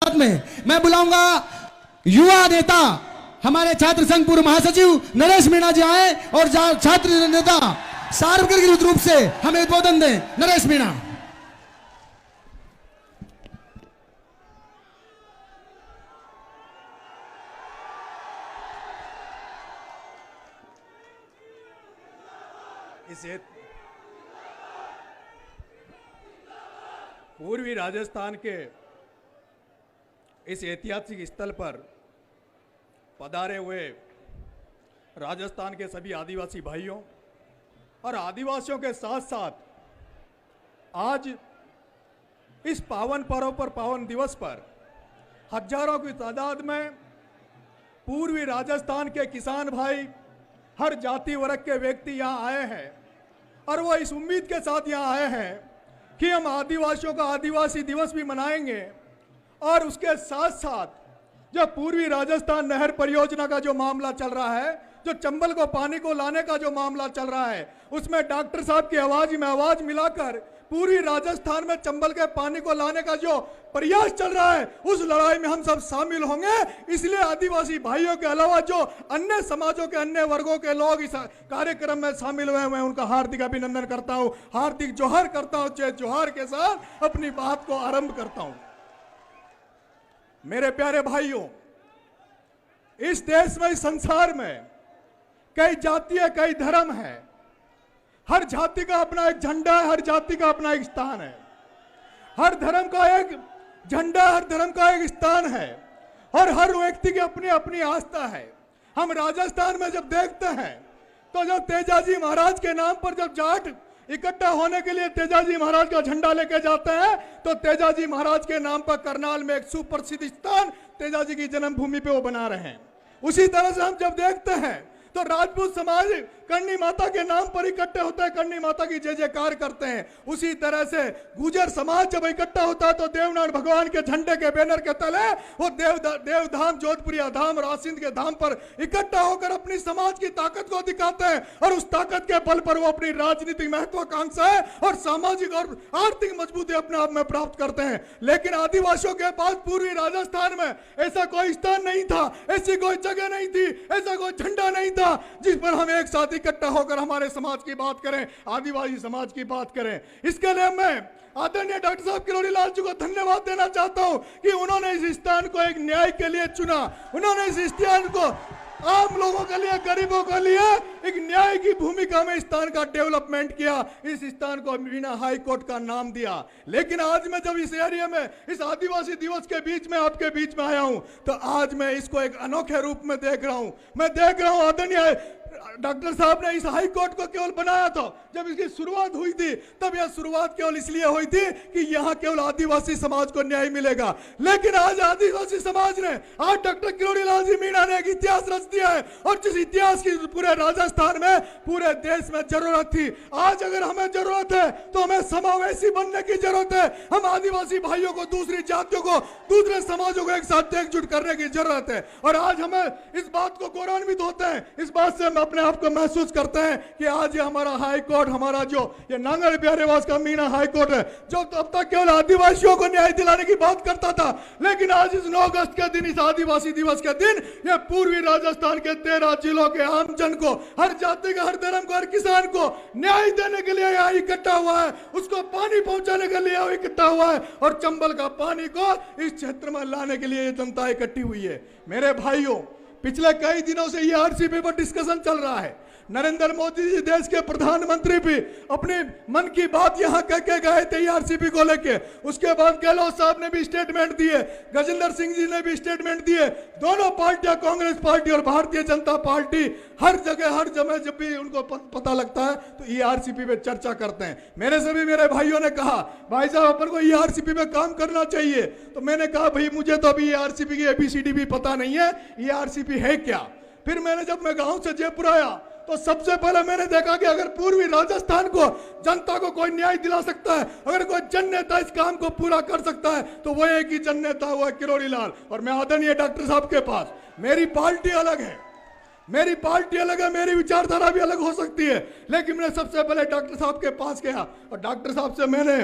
में मैं बुलाऊंगा युवा नेता हमारे छात्र संघ पूर्व महासचिव नरेश मीणा जी आए और छात्र नेता सार्वजनिक रूप से हमें उद्बोधन दें। नरेश मीणा। पूर्वी राजस्थान के इस ऐतिहासिक स्थल पर पधारे हुए राजस्थान के सभी आदिवासी भाइयों और आदिवासियों के साथ साथ आज इस पावन पर्व पर, पावन दिवस पर हजारों की तादाद में पूर्वी राजस्थान के किसान भाई, हर जाति वर्ग के व्यक्ति यहाँ आए हैं और वो इस उम्मीद के साथ यहाँ आए हैं कि हम आदिवासियों का आदिवासी दिवस भी मनाएंगे और उसके साथ साथ जो पूर्वी राजस्थान नहर परियोजना का जो मामला चल रहा है, जो चंबल को पानी को लाने का जो मामला चल रहा है, उसमें डॉक्टर साहब की आवाज में आवाज मिलाकर पूरी राजस्थान में चंबल के पानी को लाने का जो प्रयास चल रहा है, उस लड़ाई में हम सब शामिल होंगे। इसलिए आदिवासी भाइयों के अलावा जो अन्य समाजों के अन्य वर्गों के लोग इस कार्यक्रम में शामिल हुए, मैं उनका हार्दिक अभिनंदन करता हूं, हार्दिक जोहार करता हूं। जय जोहार के साथ अपनी बात को आरंभ करता हूं। मेरे प्यारे भाइयों, इस देश में, इस संसार में कई जातियां, कई धर्म है। हर जाति का अपना एक झंडा है, हर जाति का अपना एक स्थान है, हर धर्म का एक झंडा, हर धर्म का एक स्थान है और हर व्यक्ति की अपनी अपनी आस्था है। हम राजस्थान में जब देखते हैं तो जब तेजाजी महाराज के नाम पर जब जाट इकट्ठा होने के लिए तेजाजी महाराज का झंडा लेके जाते हैं तो तेजाजी महाराज के नाम पर करनाल में एक सुप्रसिद्ध स्थान तेजाजी की जन्मभूमि पे वो बना रहे हैं। उसी तरह से हम जब देखते हैं तो राजपूत समाज करनी माता के नाम पर इकट्ठे होता है, करनी माता की जय जयकार करते हैं। उसी तरह से गुजर समाज जब इकट्ठा होता है तो देवनारायण भगवान के झंडे के बैनर के तले वो देवधाम, जोधपुरिया धाम, रासिंद के धाम पर इकट्ठा होकर अपनी समाज की ताकत को दिखाते हैं और उस ताकत के बल पर वो अपनी राजनीतिक महत्वाकांक्षा है और सामाजिक और आर्थिक मजबूती अपने आप में प्राप्त करते हैं। लेकिन आदिवासियों के पास पूर्वी राजस्थान में ऐसा कोई स्थान नहीं था, ऐसी कोई जगह नहीं थी, ऐसा कोई झंडा नहीं था जिस पर हम एक साथ इकट्ठा होकर हमारे समाज की बात करें, आदिवासी समाज की बात करें। इसके लिए मैं आदरणीय डॉक्टर साहब किरोड़ी लाल जी को धन्यवाद देना चाहता हूं कि उन्होंने इस स्थान को एक न्याय के लिए चुना। उन्होंने इस स्थान को आम लोगों के लिए, गरीबों के लिए एक न्याय की भूमिका में स्थान का डेवलपमेंट किया। इस स्थान को मीणा हाई कोर्ट का नाम दिया। लेकिन आज मैं जब इस एरिया में, इस आदिवासी दिवस के बीच में, आपके बीच में आया हूं तो आज मैं इसको एक अनोखे रूप में देख रहा हूं। मैं देख रहा हूं आदरणीय डॉक्टर साहब ने इस हाई कोर्ट को केवल बनाया था, जब इसकी शुरुआत हुई थी तब यह शुरुआत केवल इसलिए हुई थी कि यहां केवल आदिवासी समाज को न्याय मिलेगा। लेकिन आज आदिवासी समाज ने, आज डॉक्टर किरोड़ी लाल जी मीणा ने एक इतिहास रच दिया है और जिस इतिहास की पूरे राजस्थान में, पूरे देश में जरूरत थी, आज अगर हमें जरूरत है तो हमें समावेशी बनने की जरूरत है। हम आदिवासी भाइयों को, दूसरी जातियों को, दूसरे समाजों को एक साथ एकजुट करने की जरूरत है। और आज हमें इस बात को गौरवान्वित होते हैं, इस बात से हम अपने आप को महसूस करते हैं कि आज ये हमारा हाई कोर्ट, हमारा जो ये नांगल प्यारेवास का मीणा हाई कोर्ट है, जो तब तक केवल आदिवासियों को न्याय दिलाने की बात करता था, लेकिन आज इस 9 अगस्त के दिन, इस आदिवासी दिवस के दिन, ये पूर्वी राजस्थान के 13 जिलों के आम जन को, हर जाति का, हर धर्म को, हर किसान को न्याय देने के लिए यहाँ इकट्ठा हुआ है, उसको पानी पहुंचाने के लिए इकट्ठा हुआ है और चंबल का पानी को इस क्षेत्र में लाने के लिए जनता इकट्ठी हुई है। मेरे भाइयों, पिछले कई दिनों से ये आरसीपी पर डिस्कशन चल रहा है। नरेंद्र मोदी जी, देश के प्रधानमंत्री, भी अपने मन की बात यहां कह के गए थे आरसीपी को लेके। उसके बाद गहलोत साहब ने भी स्टेटमेंट दिए, गजेंद्र सिंह जी ने भी स्टेटमेंट दिए। दोनों पार्टियां, कांग्रेस पार्टी और भारतीय जनता पार्टी, हर जगह, हर जगह जब भी उनको पता लगता है तो ये आरसीपी पे चर्चा करते हैं। मेरे से भी मेरे भाइयों ने कहा, भाई साहब अपन को ये आरसीपी पे काम करना चाहिए। तो मैंने कहा, भाई मुझे तो अभी ये आरसीपी की ABCD भी पता नहीं है, ये आरसीपी है क्या। फिर मैंने, जब मैं गांव से जयपुर आया तो सबसे पहले मैंने देखा कि अगर पूर्वी राजस्थान को, जनता को कोई न्याय दिला सकता है, अगर कोई जन नेता इस काम को पूरा कर सकता है तो वो एक ही जन नेता हुआ किरोड़ी लाल। और मैं आदरणीय डॉक्टर साहब के पास, मेरी पार्टी अलग है, मेरी पार्टी अलग है, मेरी विचारधारा भी अलग हो सकती है, लेकिन मैंने सबसे पहले डॉक्टर साहब के पास गया और डॉक्टर साहब से मैंने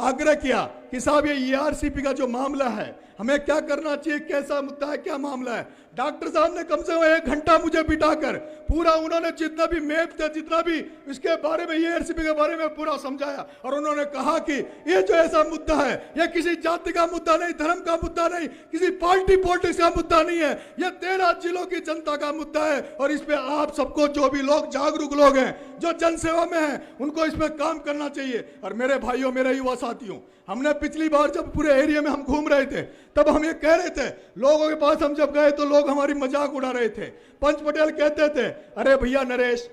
आग्रह किया कि साहब ये ईआरसीपी का जो मामला है हमें क्या करना चाहिए, कैसा मुद्दा है, क्या मामला है। डॉक्टर साहब ने कम से कम 1 घंटा मुझे बिठाकर पूरा उन्होंने जितना भी मैप थे, जितना भी इसके बारे में, ईआरसीपी के बारे में पूरा समझाया। और उन्होंने कहा कि ये जो ऐसा मुद्दा है ये किसी जाति का मुद्दा नहीं, धर्म का मुद्दा नहीं, किसी पार्टी पॉलिटिक्स का मुद्दा नहीं है, ये 13 जिलों की जनता का मुद्दा है। और इस पे आप सबको, जो भी लोग जागरूक लोग हैं, जो जनसेवा में हैं, उनको इसमें काम करना चाहिए। और मेरे भाइयों, मेरे युवा साथियों, हमने पिछली बार जब पूरे एरिया में हम घूम रहे थे तब हम ये कह रहे थे, लोगों के पास हम जब गए तो लोग हमारी मजाक उड़ा रहे थे। पंच पटेल कहते थे, अरे भैया नरेश,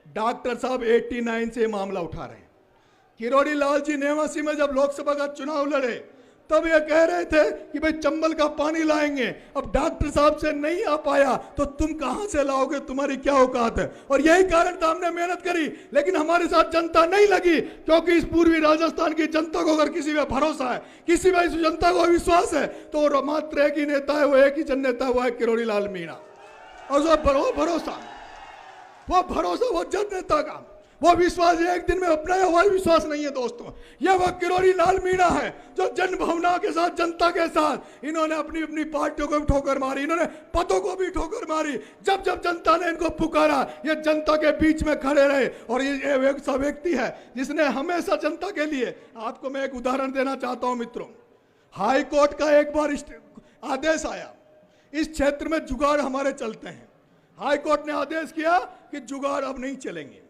डॉक्टर साहब 89 से मामला उठा रहे हैं। किरोड़ी लाल जी नेवासी में जब लोकसभा का चुनाव लड़े तब ये कह रहे थे कि भाई चंबल का पानी लाएंगे। अब डॉक्टर साहब से नहीं आ पाया तो तुम कहां से लाओगे, तुम्हारी क्या औकात है। और यही कारण था, हमने मेहनत करी लेकिन हमारे साथ जनता नहीं लगी, क्योंकि इस पूर्वी राजस्थान की जनता को अगर किसी पे भरोसा है, किसी पे इस जनता को विश्वास है, तो वो मात्र एक ही नेता है, वो एक ही जन नेता है, वो है किरोड़ी लाल मीणा। और वो भरोसा, वो जन नेता का वो विश्वास एक दिन में अपनाया हुआ विश्वास नहीं है दोस्तों। ये वो किरोड़ी लाल मीणा है जो जन भावना के साथ, जनता के साथ, इन्होंने अपनी अपनी पार्टियों को भी ठोकर मारी, इन्होंने पदों को भी ठोकर मारी। जब जब जनता ने इनको पुकारा, ये जनता के बीच में खड़े रहे। और ये एक सा व्यक्ति है जिसने हमेशा जनता के लिए, आपको मैं एक उदाहरण देना चाहता हूं मित्रों। हाई कोर्ट का एक बार आदेश आया, इस क्षेत्र में जुगाड़ हमारे चलते हैं। हाई कोर्ट ने आदेश किया कि जुगाड़ अब नहीं चलेंगे।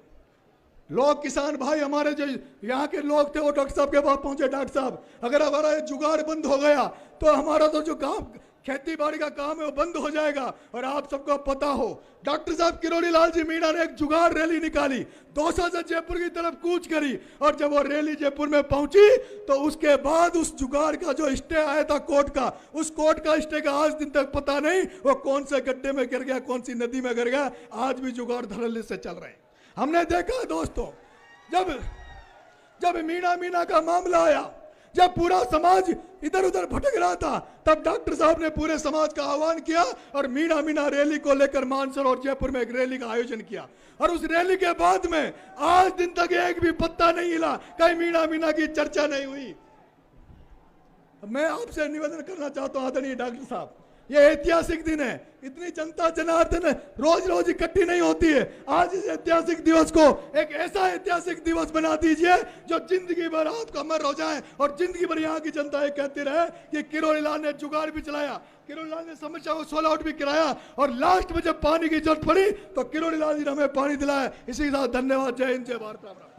लोग, किसान भाई हमारे जो यहाँ के लोग थे, वो डॉक्टर साहब के पास पहुंचे, डॉक्टर साहब अगर हमारा ये जुगाड़ बंद हो गया तो हमारा तो जो काम, खेती बाड़ी का काम है, वो बंद हो जाएगा। और आप सबको पता हो, डॉक्टर साहब किरोड़ी लाल जी मीणा ने एक जुगाड़ रैली निकाली, दौसा से जयपुर की तरफ कूच करी। और जब वो रैली जयपुर में पहुंची तो उसके बाद उस जुगाड़ का जो स्टे आया था कोर्ट का, उस कोर्ट का स्टे का आज दिन तक पता नहीं वो कौन से गड्ढे में गिर गया, कौन सी नदी में गिर गया। आज भी जुगाड़ धड़ल्ले से चल रहे हैं। हमने देखा दोस्तों, जब मीणा का मामला आया, जब पूरा समाज इधर उधर भटक रहा था, तब डॉक्टर साहब ने पूरे समाज का आह्वान किया और मीणा रैली को लेकर मानसर और जयपुर में एक रैली का आयोजन किया। और उस रैली के बाद में आज दिन तक एक भी पत्ता नहीं हिला, कहीं मीणा की चर्चा नहीं हुई। मैं आपसे निवेदन करना चाहता हूं आदरणीय डॉक्टर साहब, ये ऐतिहासिक दिन है, इतनी जनता जनार्दन रोज रोज इकट्ठी नहीं होती है। आज इस ऐतिहासिक दिवस को एक ऐसा ऐतिहासिक दिवस बना दीजिए जो जिंदगी भर आपका अमर हो जाए और जिंदगी भर यहाँ की जनता ये कहती रहे कि किरोड़ी लाल ने जुगाड़ भी चलाया, किरोड़ी लाल ने समस्या को सोल्व आउट भी कराया, और लास्ट में जब पानी की जरूरत पड़ी तो किरोड़ी लाल जी ने हमें पानी दिलाया। इसी के साथ धन्यवाद। जय हिंद, जय भारत।